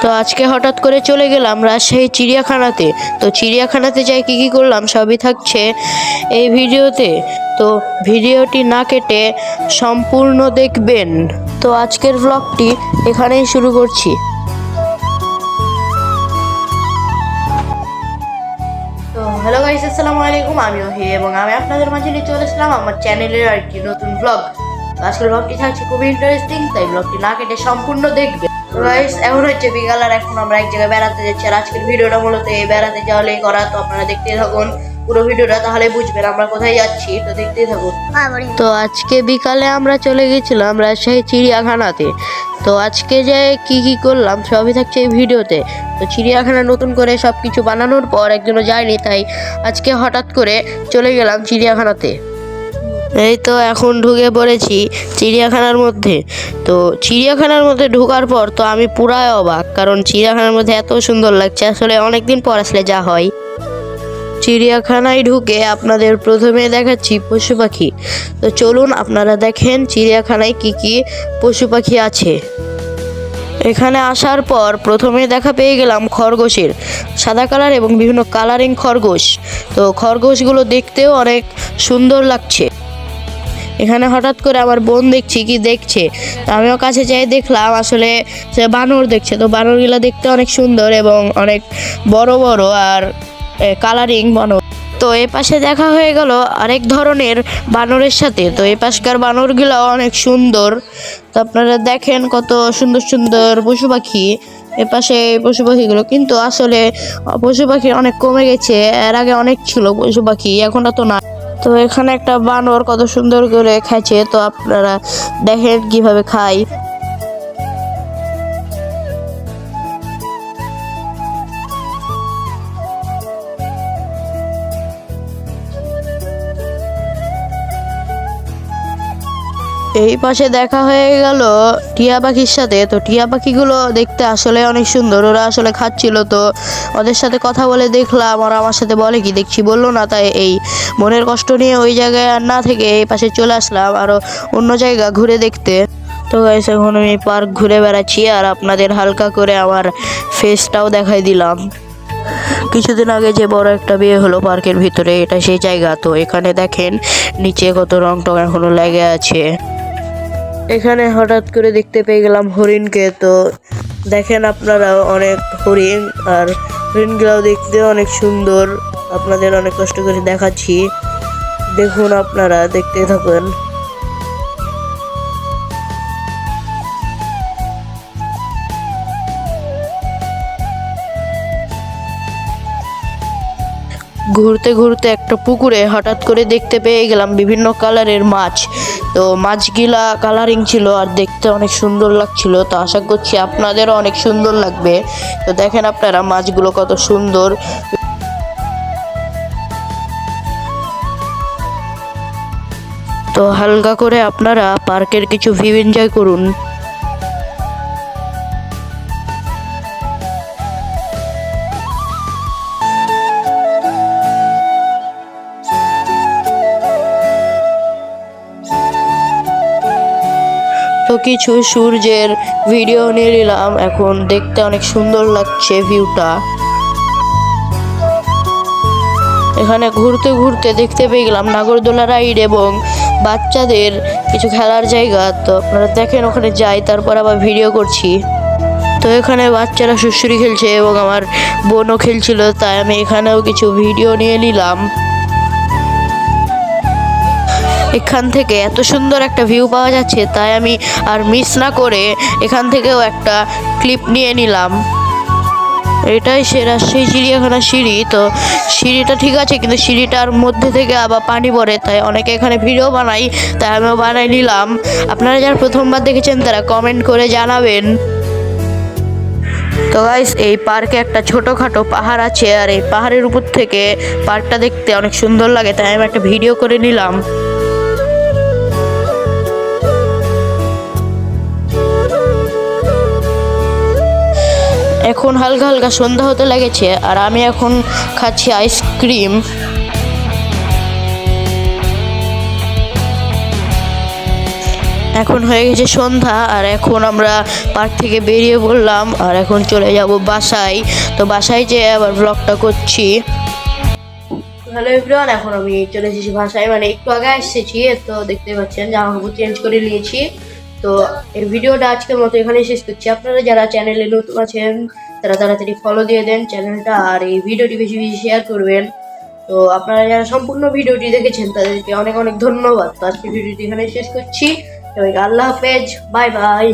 তো আজকে হঠাৎ করে চলে গেলাম রাজশাহী চিড়িয়াখানাতে। তো চিড়িয়াখানাতে যাই কি করলাম সবই থাকছে এই ভিডিওতে। তো ভিডিওটি না কেটে সম্পূর্ণ দেখবেন। তো আজকের ব্লগটি এখানেই শুরু করছি। তো হ্যালো গাইস, আসসালামু আলাইকুম। আমি ওহি এবং আমি আপনাদের মাঝে নিয়ে চলে এসেছিলাম আমার চ্যানেলের আরেকটি নতুন ব্লগ। আজকের ব্লগটি থাকছে খুবই ইন্টারেস্টিং, তাই ব্লগটি না কেটে সম্পূর্ণ দেখবে। তো গাইস, এখন হচ্ছে বিকাল আর এখন আমরা এক জায়গায় বেড়াতে যাচ্ছি। আর আজকের ভিডিওটা মূলত এই বেড়াতে যাওয়ালেই করা। তো আপনারা দেখতেই থাকুন পুরো ভিডিওটা, তাহলে বুঝবেন আমরা কোথায় যাচ্ছি। তো দেখতেই থাকুন। তো আজকে বিকালে আমরা চলে গেছিলাম রাজশাহী চিড়িয়াখানাতে। তো আজকে যে কি করলাম সবই থাকছে এই ভিডিওতে। তো চিড়িয়াখানা নতুন করে সবকিছু বানানোর পর একজনও যায়নি, তাই আজকে হঠাৎ করে চলে গেলাম চিড়িয়াখানাতে। এই তো এখন ঢুকে পড়েছি চিড়িয়াখানার মধ্যে। তো চিড়িয়াখানার মধ্যে ঢোকার পর তো আমি পুরাই অবাক, কারণ চিড়িয়াখানার মধ্যে এত সুন্দর লাগছে। আসলে অনেকদিন পর আসলে যা হয়। চিড়িয়াখানায় ঢুকে আপনাদের প্রথমে দেখাচ্ছি পশু পাখি। তো চলুন আপনারা দেখেন চিড়িয়াখানায় কি পশু পাখি আছে। এখানে আসার পর প্রথমে দেখা পেয়ে গেলাম খরগোশের, সাদা কালার এবং বিভিন্ন কালারিং খরগোশ। তো খরগোশগুলো দেখতেও অনেক সুন্দর লাগছে। এখানে হঠাৎ করে আমার বোন দেখছে, তো আমিও কাছে যাই দেখলাম আসলে সে বানর দেখছে। তো বানরগুলো দেখতে অনেক সুন্দর এবং অনেক বড় বড় আর কালারিং বানর। তো এ পাশে দেখা হয়ে গেল আরেক ধরনের বানরের সাথে। তো এই পাশকার বানরগুলো অনেক সুন্দর। তো আপনারা দেখেন কত সুন্দর সুন্দর পশু পাখি। এ পাশে পশু পাখিগুলো কিন্তু আসলে পশু পাখি অনেক কমে গেছে। এর আগে অনেক ছিল পশু পাখি, এখন তো না। তো এখানে একটা বানর কত সুন্দর করে খাচ্ছে। তো আপনারা দেখেন কিভাবে খায়। এই পাশে দেখা হয়ে গেল টিয়া পাখির সাথে। তো টিয়া পাখিগুলো দেখতে আসলে অনেক সুন্দর, ওরা আসলে খাচ্ছিল। তো ওদের সাথে কথা বলে দেখলাম, ওরা আমার সাথে বলে কি দেখছি বললো না, তাই এই মনের কষ্ট নিয়ে ওই জায়গায় আর না থেকে এই পাশে চলে আসলাম আরো অন্য জায়গা ঘুরে দেখতে। তো গাইস, এখন আমি পার্ক ঘুরে বেড়াচ্ছি আর আপনাদের হালকা করে আমার ফেসটাও দেখাই দিলাম। কিছুদিন আগে যে বড় একটা বিয়ে হলো পার্কের ভিতরে, এটা সেই জায়গা। তো এখানে দেখেন নিচে কত রং টং এখনো লেগে আছে। এখানে হঠাৎ করে দেখতে পেয়ে গেলাম হরিণকে। তো দেখেন আপনারা অনেক হরিণ, আর হরিণগুলাও দেখতে অনেক সুন্দর। আপনাদের অনেক কষ্ট করে দেখাচ্ছি, দেখুন আপনারা দেখতে থাকুন। ঘুরতে ঘুরতে একটা পুকুরে হঠাৎ করে দেখতে পেয়ে গেলাম বিভিন্ন কালারের মাছ। তো মাছগুলা কালারিং ছিল আর দেখতে অনেক সুন্দর লাগছিল। তো আশা করছি আপনাদেরও অনেক সুন্দর লাগবে। তো দেখেন আপনারা মাছগুলো কত সুন্দর। তো হালকা করে আপনারা পার্কের কিছু ভিউ এনজয় করুন। তো কিছু সূর্যের ভিডিও নিয়ে নিলাম, এখন দেখতে অনেক সুন্দর লাগছে ভিউটা। এখানে ঘুরতে ঘুরতে দেখতে পেয়ে গেলাম নাগরদোলা রাইড এবং বাচ্চাদের কিছু খেলার জায়গা। তো আপনারা দেখেন ওখানে যাই, তারপর আবার ভিডিও করছি। তো এখানে বাচ্চারা সুড়সুড়ি খেলছে এবং আমার বোনও খেলছিল, তাই আমি এখানেও কিছু ভিডিও নিয়ে নিলাম। এখান থেকে এত সুন্দর একটা ভিউ পাওয়া যাচ্ছে, তাই আমি আর মিস না করে এখান থেকেও একটা ক্লিপ নিয়ে নিলাম। এটাই সে রাজশাহী চিড়িয়াখানার সিঁড়ি। তো সিঁড়িটা ঠিক আছে, কিন্তু সিঁড়িটার মধ্যে থেকে আবার পানি পড়ে, তাই অনেকে এখানে ভিডিও বানাই, তাই আমিও বানাই নিলাম। আপনারা যারা প্রথমবার দেখেছেন তারা কমেন্ট করে জানাবেন। তো গাইস, এই পার্কে একটা ছোটখাটো পাহাড় আছে, আর এই পাহাড়ের উপর থেকে পার্কটা দেখতে অনেক সুন্দর লাগে, তাই আমি একটা ভিডিও করে নিলাম। এখন হালকা হালকা সন্ধ্যা হতে লেগেছে আর আমি এখন খাচ্ছি আইসক্রিম। এখন হয়ে গেছে সন্ধ্যা, আর এখন আমরা পার্ক থেকে বেরিয়ে পড়লাম, আর এখন চলে যাব বাসায়। তো বাসায় যেয়ে আবার ব্লগটা করছি। হ্যালো এভরিওয়ান, এখন আমি চলে এসেছি বাসায়, মানে একটু আগে এসেছি। তো দেখতে পাচ্ছেন জামা কাপড় চেঞ্জ করে নিয়েছি। তো এই ভিডিওটা আজকের মতো এখানে শেষ করছি। আপনারা যারা চ্যানেলে নতুন আছেন তারা তাড়াতাড়ি ফলো দিয়ে দেন চ্যানেলটা, আর এই ভিডিওটি বেশি বেশি শেয়ার করবেন। তো আপনারা যারা সম্পূর্ণ ভিডিওটি দেখেছেন তাদেরকে অনেক অনেক ধন্যবাদ। তো আজকে ভিডিওটি এখানে শেষ করছি। সবাইকে আল্লাহ হাফেজ, বাই বাই।